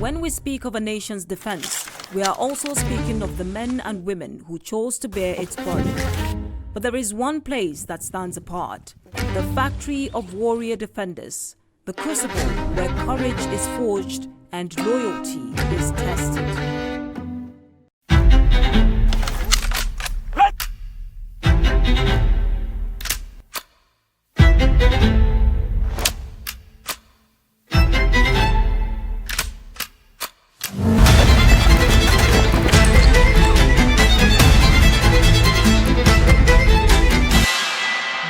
When we speak of a nation's defense, we are also speaking of the men and women who chose to bear its burden. But there is one place that stands apart: the factory of warrior defenders, the crucible where courage is forged and loyalty is tested.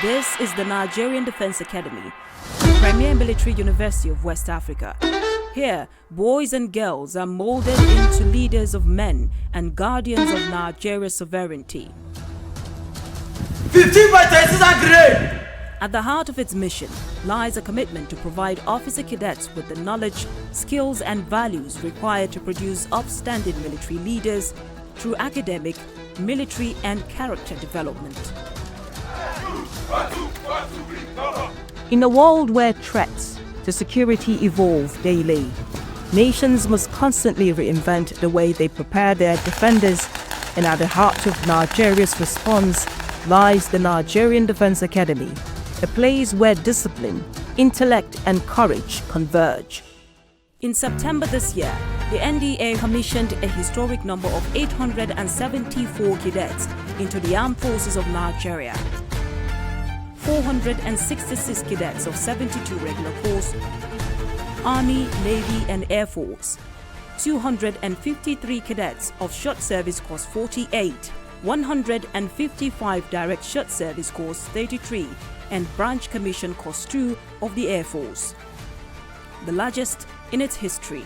This is the Nigerian Defense Academy, the premier military university of West Africa. Here, boys and girls are molded into leaders of men and guardians of Nigeria's sovereignty. 15 by 36 are great! At the heart of its mission lies a commitment to provide officer cadets with the knowledge, skills and values required to produce upstanding military leaders through academic, military and character development. In a world where threats to security evolve daily, nations must constantly reinvent the way they prepare their defenders, and at the heart of Nigeria's response lies the Nigerian Defense Academy, a place where discipline, intellect and courage converge. In September this year, the NDA commissioned a historic number of 874 cadets into the armed forces of Nigeria. 466 cadets of 72 regular corps, Army, Navy and Air Force, 253 cadets of Short Service Course 48, 155 Direct Short Service Course 33 and Branch Commission Course 2 of the Air Force, the largest in its history.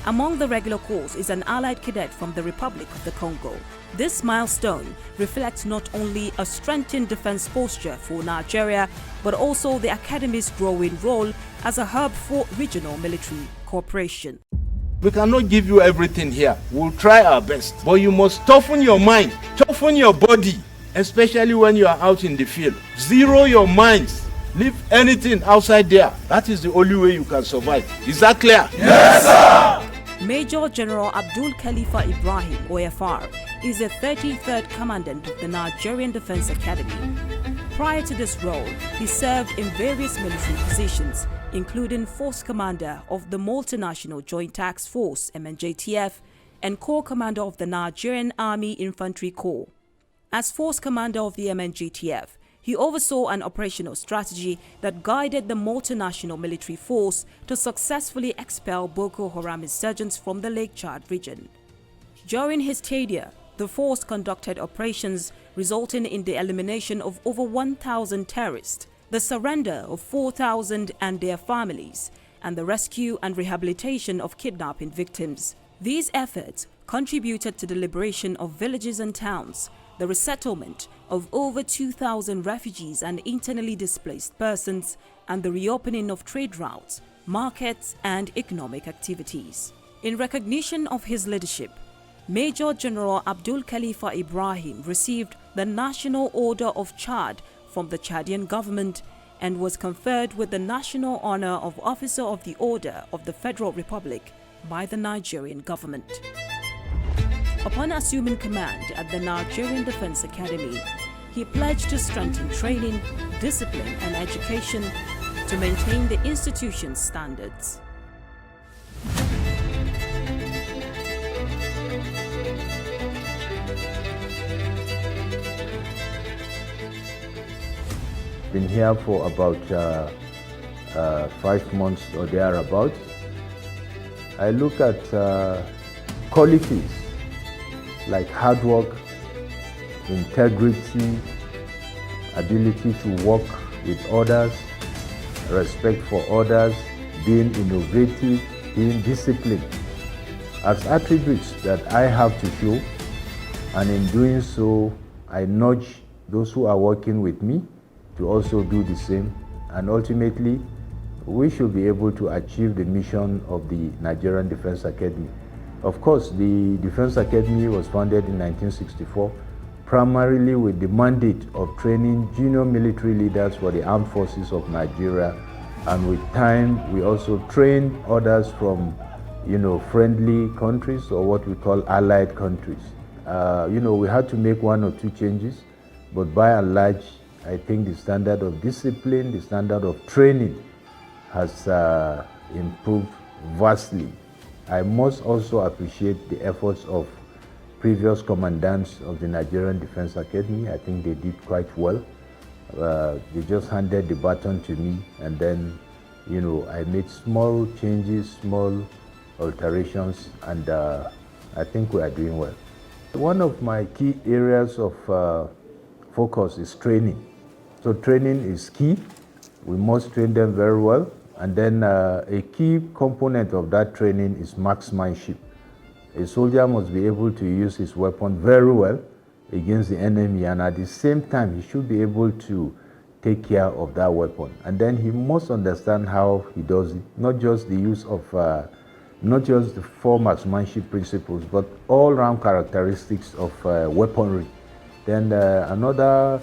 Among the regular corps is an allied cadet from the Republic of the Congo. This milestone reflects not only a strengthened defense posture for Nigeria, but also the Academy's growing role as a hub for regional military cooperation. We cannot give you everything here. We'll try our best. But you must toughen your mind, toughen your body, especially when you are out in the field. Zero your minds. Leave anything outside there. That is the only way you can survive. Is that clear? Yes, sir! Major General Abdul Khalifa Ibrahim, OFR, is the 33rd Commandant of the Nigerian Defense Academy. Prior to this role, he served in various military positions, including Force Commander of the Multinational Joint Task Force (MNJTF) and Corps Commander of the Nigerian Army Infantry Corps. As Force Commander of the MNJTF, he oversaw an operational strategy that guided the multinational military force to successfully expel Boko Haram insurgents from the Lake Chad region. During his tenure, the force conducted operations resulting in the elimination of over 1,000 terrorists, the surrender of 4,000 and their families, and the rescue and rehabilitation of kidnapping victims. These efforts contributed to the liberation of villages and towns, the resettlement of over 2,000 refugees and internally displaced persons, and the reopening of trade routes, markets, and economic activities. In recognition of his leadership, Major General Abdul Khalifa Ibrahim received the National Order of Chad from the Chadian government and was conferred with the National Honor of Officer of the Order of the Federal Republic by the Nigerian government. Upon assuming command at the Nigerian Defense Academy, he pledged to strengthen training, discipline and education to maintain the institution's standards. Been here for about 5 months or thereabouts. I look at qualities like hard work, integrity, ability to work with others, respect for others, being innovative, being disciplined as attributes that I have to show, and in doing so, I nudge those who are working with me to also do the same, and ultimately, we should be able to achieve the mission of the Nigerian Defense Academy. Of course, the Defense Academy was founded in 1964, primarily with the mandate of training junior military leaders for the armed forces of Nigeria, and with time, we also trained others from friendly countries or what we call allied countries. We had to make one or two changes, but by and large, I think the standard of discipline, the standard of training has improved vastly. I must also appreciate the efforts of previous commandants of the Nigerian Defense Academy. I think they did quite well. They just handed the baton to me, and then, I made small changes, small alterations, and I think we are doing well. One of my key areas of focus is training. So training is key. We must train them very well. And then a key component of that training is marksmanship. A soldier must be able to use his weapon very well against the enemy, and at the same time, he should be able to take care of that weapon. And then he must understand how he does it, not just the use of, not just the four marksmanship principles, but all-round characteristics of weaponry. Then another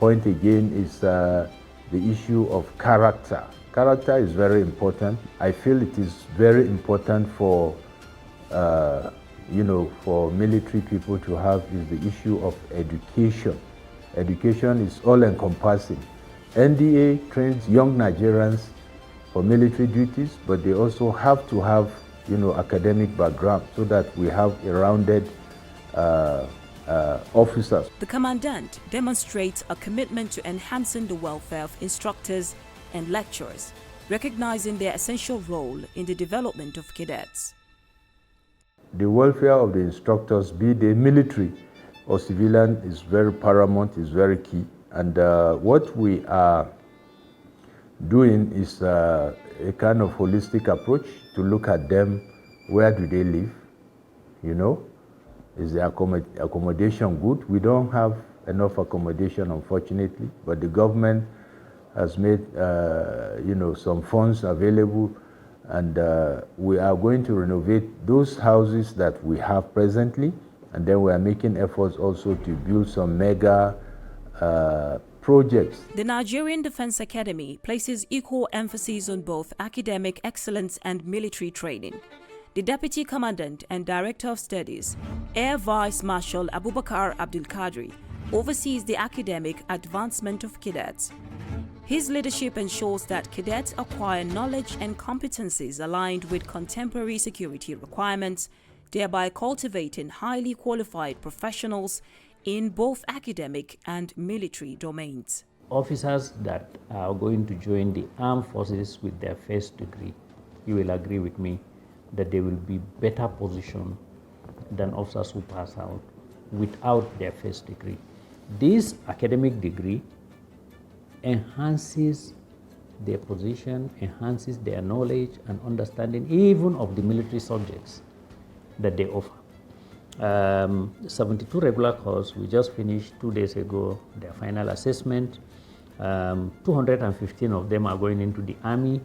point again is the issue of character. Character is very important. I feel it is very important for for military people to have is the issue of education. Education is all-encompassing. NDA trains young Nigerians for military duties, but they also have to have, academic background so that we have a rounded officers. The Commandant demonstrates a commitment to enhancing the welfare of instructors and lecturers, recognizing their essential role in the development of cadets. The welfare of the instructors, be they military or civilian, is very paramount, is very key. And what we are doing is a kind of holistic approach to look at them. Where do they live? Is the accommodation good? We don't have enough accommodation, unfortunately, but the government has made some funds available, and we are going to renovate those houses that we have presently, and then we are making efforts also to build some mega projects. The Nigerian Defense Academy places equal emphasis on both academic excellence and military training. The Deputy Commandant and Director of Studies, Air Vice Marshal Abubakar Abdul Kadri, oversees the academic advancement of cadets. His leadership ensures that cadets acquire knowledge and competencies aligned with contemporary security requirements, thereby cultivating highly qualified professionals in both academic and military domains. Officers that are going to join the armed forces with their first degree, you will agree with me that they will be better positioned than officers who pass out without their first degree. This academic degree enhances their position, enhances their knowledge and understanding even of the military subjects that they offer. 72 regular course, we just finished 2 days ago their final assessment. 215 of them are going into the Army,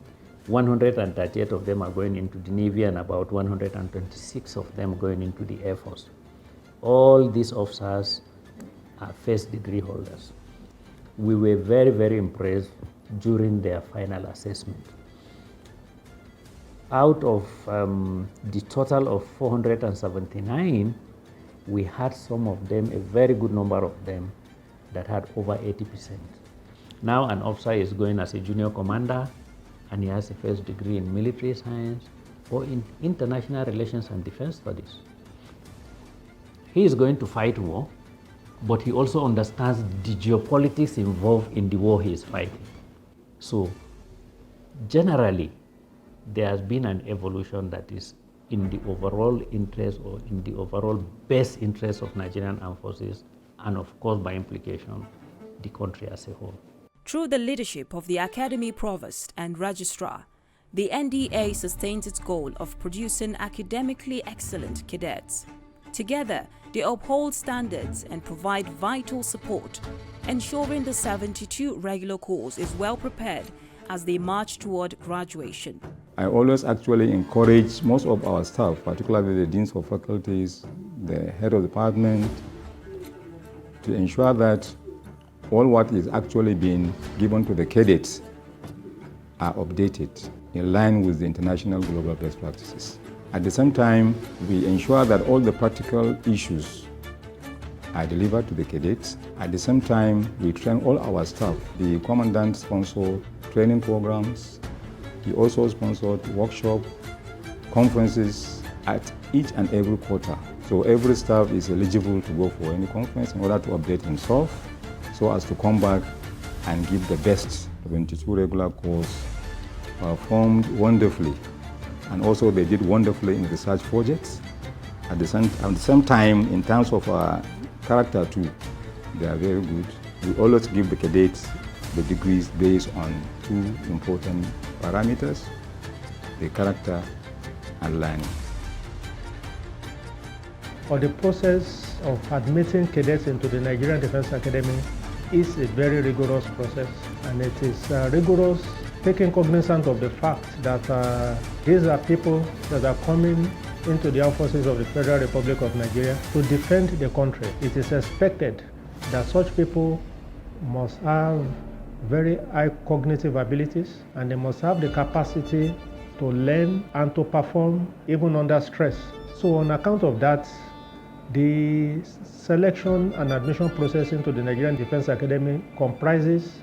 138 of them are going into the Navy, and about 126 of them going into the Air Force. All these officers are first degree holders. We were very, very impressed during their final assessment. Out of the total of 479, we had some of them, a very good number of them, that had over 80%. Now an officer is going as a junior commander, and he has a first degree in military science or in international relations and defense studies. He is going to fight war, but he also understands the geopolitics involved in the war he is fighting. So generally, there has been an evolution that is in the overall interest or in the overall best interest of Nigerian armed forces, and of course by implication, the country as a whole. Through the leadership of the Academy Provost and Registrar, the NDA sustains its goal of producing academically excellent cadets. Together, they uphold standards and provide vital support, ensuring the 72 regular corps is well prepared as they march toward graduation. I always actually encourage most of our staff, particularly the deans of faculties, the head of department, to ensure that all what is actually being given to the cadets are updated in line with the international global best practices. At the same time, we ensure that all the practical issues are delivered to the cadets. At the same time, we train all our staff. The Commandant sponsored training programs. He also sponsored workshops, conferences at each and every quarter. So every staff is eligible to go for any conference in order to update himself so as to come back and give the best. 22 regular corps performed wonderfully. And also they did wonderfully in research projects. At the same time, in terms of character too, they are very good. We always give the cadets the degrees based on two important parameters, the character and learning. For the process of admitting cadets into the Nigerian Defense Academy is a very rigorous process, and it is rigorous taking cognizance of the fact that these are people that are coming into the armed forces of the Federal Republic of Nigeria to defend the country. It is expected that such people must have very high cognitive abilities, and they must have the capacity to learn and to perform even under stress. So on account of that, the selection and admission process into the Nigerian Defense Academy comprises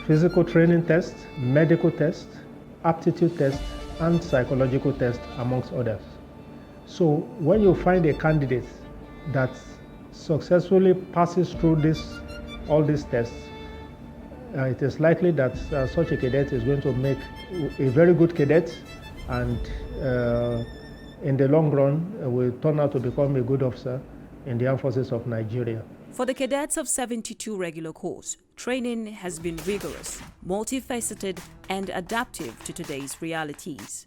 physical training tests, medical tests, aptitude tests, and psychological tests, amongst others. So when you find a candidate that successfully passes through all these tests, it is likely that such a cadet is going to make a very good cadet, and in the long run will turn out to become a good officer in the armed forces of Nigeria. For the cadets of 72 regular corps, training has been rigorous, multifaceted, and adaptive to today's realities.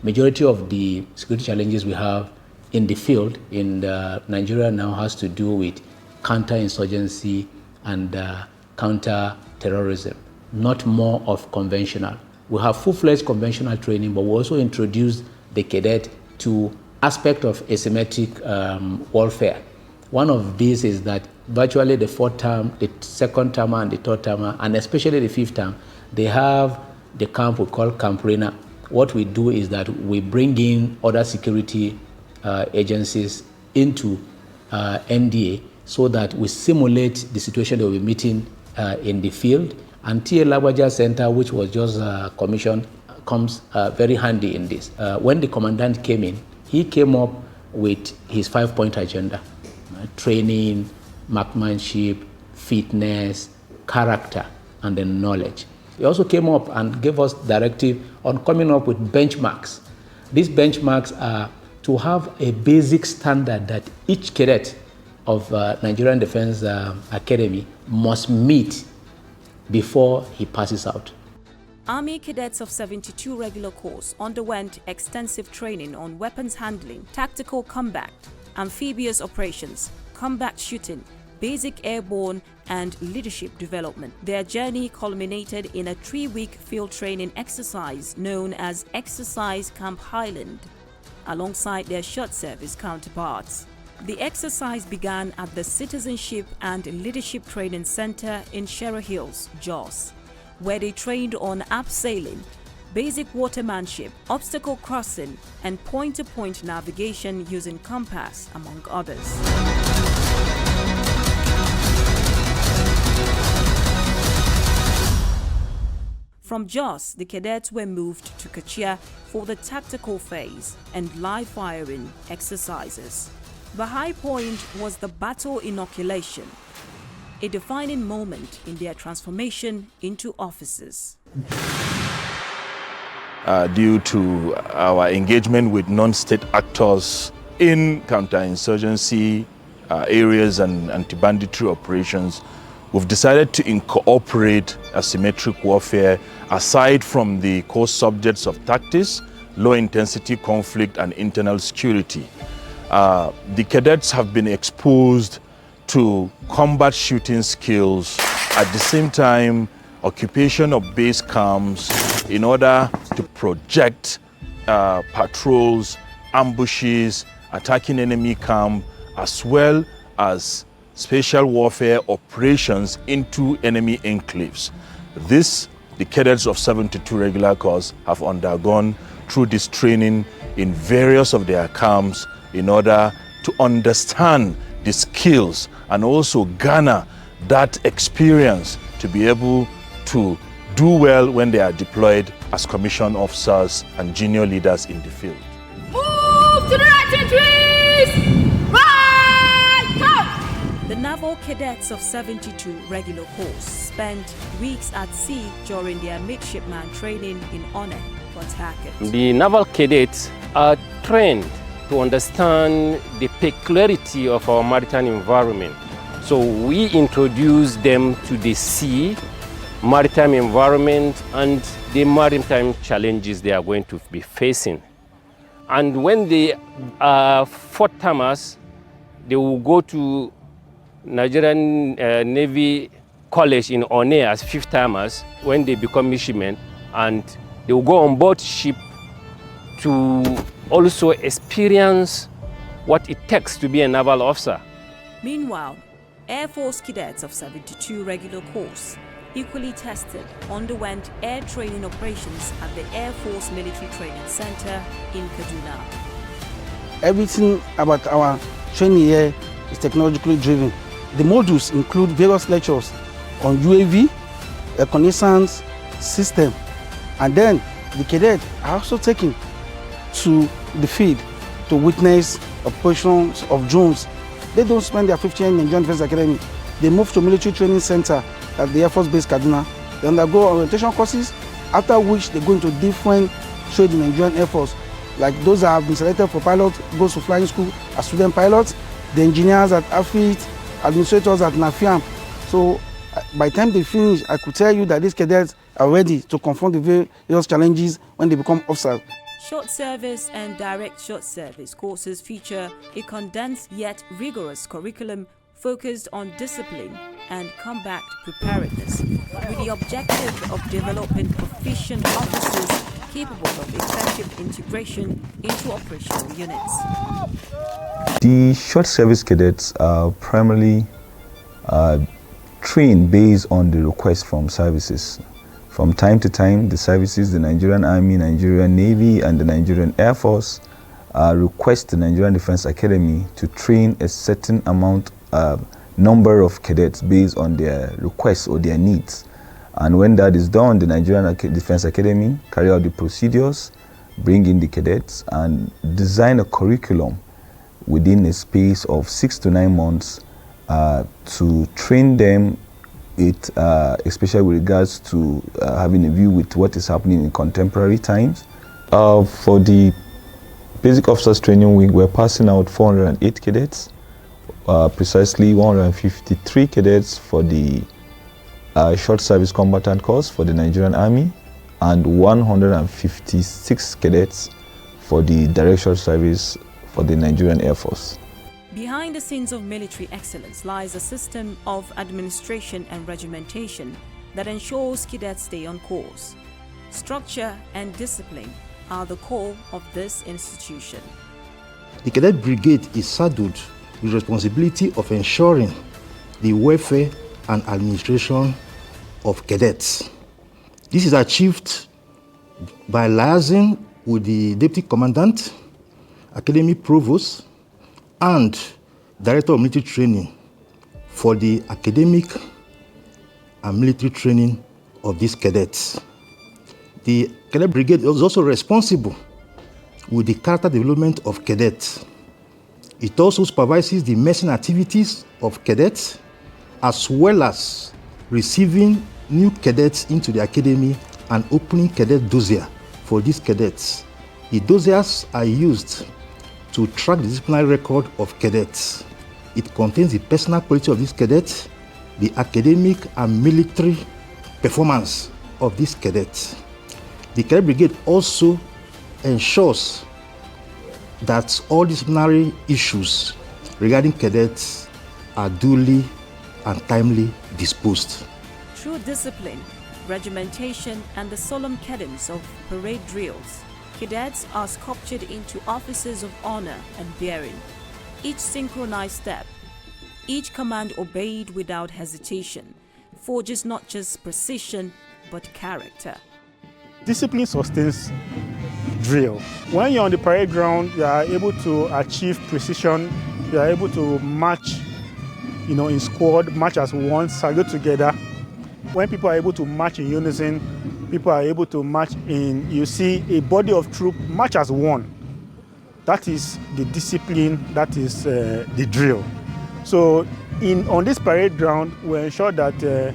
Majority of the security challenges we have in the field in Nigeria now has to do with counterinsurgency and counter-terrorism, not more of conventional. We have full-fledged conventional training, but we also introduced the cadet to aspect of asymmetric warfare. One of these is that virtually the fourth term, the second termer and the third termer, and especially the fifth term, they have the camp we call Camp Rena. What we do is that we bring in other security agencies into NDA so that we simulate the situation that we're meeting in the field. And TA Lagwaja Center, which was just commissioned, comes very handy in this. When the Commandant came in, he came up with his 5-point agenda: training, marksmanship, fitness, character, and then knowledge. He also came up and gave us directive on coming up with benchmarks. These benchmarks are to have a basic standard that each cadet of Nigerian Defense Academy must meet before he passes out. Army cadets of 72 regular corps underwent extensive training on weapons handling, tactical combat, amphibious operations, combat shooting, basic airborne, and leadership development. Their journey culminated in a 3-week field training exercise known as Exercise Camp Highland, alongside their short service counterparts. The exercise began at the Citizenship and Leadership Training Center in Sherrow Hills, Jos, where they trained on abseiling, basic watermanship, obstacle crossing, and point-to-point navigation using compass, among others. From Jos, the cadets were moved to Kachia for the tactical phase and live firing exercises. The high point was the battle inoculation, a defining moment in their transformation into officers. Due to our engagement with non-state actors in counterinsurgency areas and anti-banditry operations, we've decided to incorporate asymmetric warfare aside from the core subjects of tactics, low-intensity conflict, and internal security. The cadets have been exposed to combat shooting skills, at the same time occupation of base camps in order to project patrols, ambushes, attacking enemy camp, as well as special warfare operations into enemy enclaves. This, the cadets of 72 regular corps have undergone through this training in various of their camps in order to understand the skills and also garner that experience to be able to do well when they are deployed as commissioned officers and junior leaders in the field. Move to the right entries! Right out! The Naval Cadets of 72 regular course spent weeks at sea during their midshipman training in Onne, Port Harcourt. The Naval Cadets are trained to understand the peculiarity of our maritime environment. So we introduce them to the sea, maritime environment, and the maritime challenges they are going to be facing. And when they are fourth-timers, they will go to Nigerian Navy College in Onne as fifth-timers when they become midshipmen, and they will go on board ship to also experience what it takes to be a naval officer. Meanwhile, Air Force cadets of 72 regular course, equally tested, underwent air training operations at the Air Force Military Training Center in Kaduna. Everything about our training here is technologically driven. The modules include various lectures on UAV, reconnaissance system, and then the cadets are also taken to the field to witness operations of drones. They don't spend their 15 years in the Nigerian Defense Academy. They move to Military Training Center at the Air Force Base Kaduna. They undergo orientation courses, after which they go into different trade in the Nigerian Air Force. Like those that have been selected for pilot, goes to flying school as student pilots, the engineers at AFIT, administrators at NAFIAM. So by the time they finish, I could tell you that these cadets are ready to confront the various challenges when they become officers. Short service and direct short service courses feature a condensed yet rigorous curriculum focused on discipline and combat preparedness, with the objective of developing proficient officers capable of effective integration into operational units. The short service cadets are primarily trained based on the request from services. From time to time, the services, the Nigerian Army, Nigerian Navy, and the Nigerian Air Force request the Nigerian Defense Academy to train a certain number of cadets based on their requests or their needs. And when that is done, the Nigerian Defense Academy carry out the procedures, bring in the cadets, and design a curriculum within a space of 6 to 9 months to train them, especially with regards to having a view with what is happening in contemporary times. For the Basic Officers Training Week, we're passing out 408 cadets, precisely 153 cadets for the Short Service Combatant course for the Nigerian Army, and 156 cadets for the Direct Short Service for the Nigerian Air Force. Behind the scenes of military excellence lies a system of administration and regimentation that ensures cadets stay on course. Structure and discipline are the core of this institution. The Cadet Brigade is saddled with responsibility of ensuring the welfare and administration of cadets. This is achieved by liaising with the Deputy Commandant, Academy Provost, and Director of Military Training for the academic and military training of these cadets. The Cadet Brigade is also responsible with the character development of cadets. It also supervises the nursing activities of cadets, as well as receiving new cadets into the academy and opening cadet dossier for these cadets. The dossiers are used to track the disciplinary record of cadets. It contains the personal quality of these cadets, the academic and military performance of these cadets. The Cadet Brigade also ensures that all disciplinary issues regarding cadets are duly and timely disposed. Through discipline, regimentation, and the solemn cadence of parade drills, cadets are sculptured into officers of honor and bearing. Each synchronized step, each command obeyed without hesitation, forges not just precision, but character. Discipline sustains drill. When you're on the parade ground, you are able to achieve precision. You are able to march, in squad, march as one, salute together. When people are able to march in unison, people are able to march you see a body of troops march as one. That is the discipline, that is the drill. So on this parade ground, we ensure that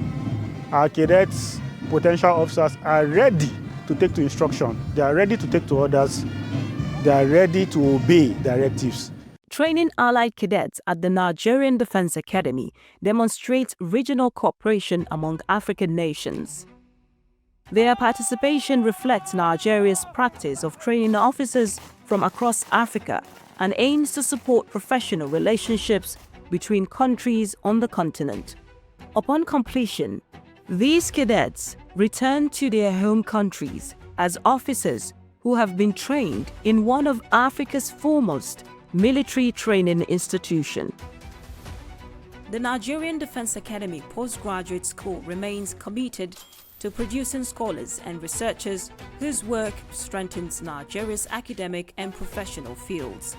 our cadets, potential officers are ready to take to instruction. They are ready to take to orders. They are ready to obey directives. Training allied cadets at the Nigerian Defense Academy demonstrates regional cooperation among African nations. Their participation reflects Nigeria's practice of training officers from across Africa and aims to support professional relationships between countries on the continent. Upon completion, these cadets return to their home countries as officers who have been trained in one of Africa's foremost military training institutions. The Nigerian Defense Academy Postgraduate School remains committed to producing scholars and researchers whose work strengthens Nigeria's academic and professional fields.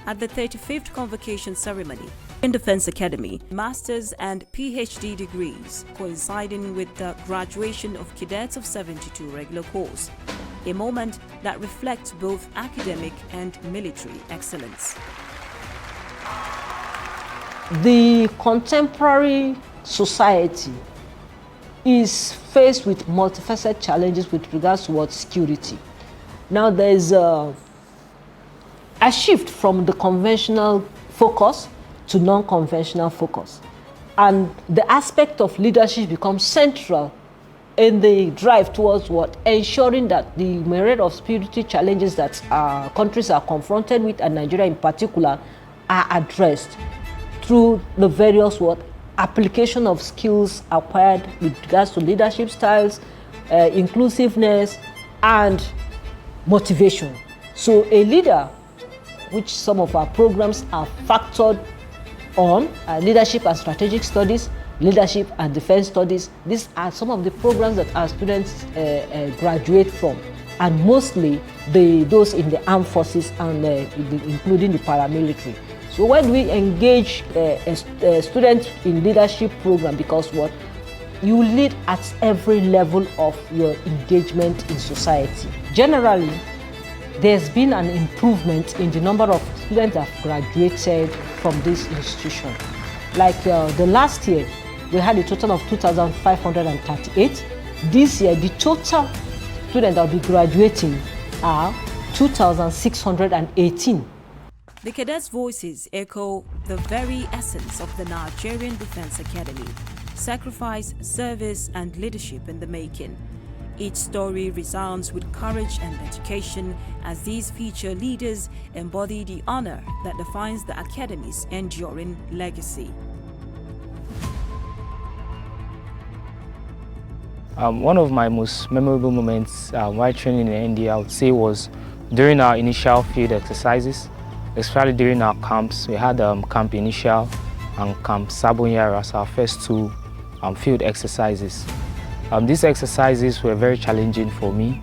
At the 35th convocation ceremony in Defense Academy, master's and PhD degrees coinciding with the graduation of cadets of 72 regular course, a moment that reflects both academic and military excellence. The contemporary society is faced with multifaceted challenges with regards to what security. Now there is a shift from the conventional focus to non-conventional focus. And the aspect of leadership becomes central in the drive towards what? Ensuring that the myriad of security challenges that our countries are confronted with, and Nigeria in particular, are addressed through the various application of skills acquired with regards to leadership styles, inclusiveness, and motivation. So a leader, which some of our programs are factored on, leadership and strategic studies, leadership and defense studies. These are some of the programs that our students graduate from, and mostly those in the armed forces and including the paramilitary. So when we engage a student in leadership program, because you lead at every level of your engagement in society. Generally, there's been an improvement in the number of students that have graduated from this institution. Like the last year, we had a total of 2,538. This year, the total students that will be graduating are 2,618. The cadets' voices echo the very essence of the Nigerian Defense Academy: sacrifice, service, and leadership in the making. Each story resounds with courage and dedication as these future leaders embody the honor that defines the Academy's enduring legacy. One of my most memorable moments while training in India, I would say, was during our initial field exercises, especially during our camps. We had Camp Initial and Camp Sabonyara as our first two field exercises. These exercises were very challenging for me,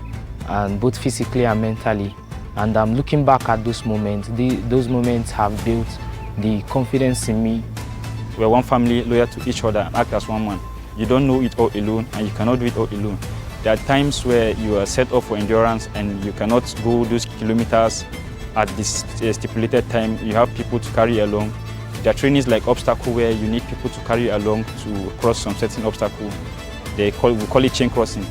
and both physically and mentally. And looking back at those moments have built the confidence in me. We're one family, loyal to each other, and act as one man. You don't know it all alone, and you cannot do it all alone. There are times where you are set up for endurance and you cannot go those kilometers at this stipulated time. You have people to carry along. There are trainings like obstacle where you need people to carry along to cross some certain obstacle. We call it chain crossing.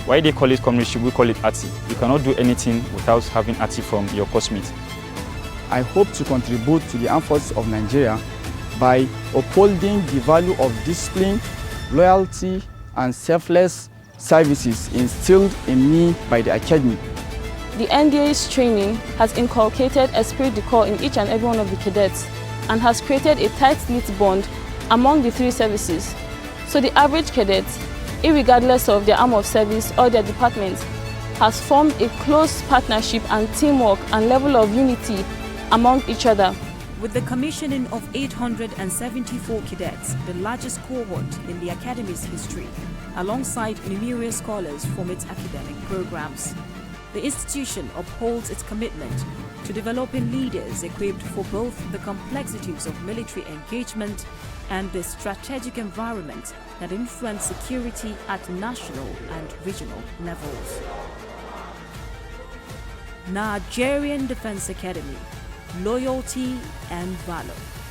Why they call it comradeship, we call it ATI. You cannot do anything without having ATI from your coursemate. I hope to contribute to the armed forces of Nigeria by upholding the value of discipline, loyalty, and selfless services instilled in me by the Academy. The NDA's training has inculcated esprit de corps in each and every one of the cadets and has created a tight-knit bond among the three services. So the average cadet, irregardless of their arm of service or their department, has formed a close partnership and teamwork and level of unity among each other. With the commissioning of 874 cadets, the largest cohort in the Academy's history, alongside numerous scholars from its academic programs. The institution upholds its commitment to developing leaders equipped for both the complexities of military engagement and the strategic environment that influence security at national and regional levels. Nigerian Defense Academy, loyalty and valor.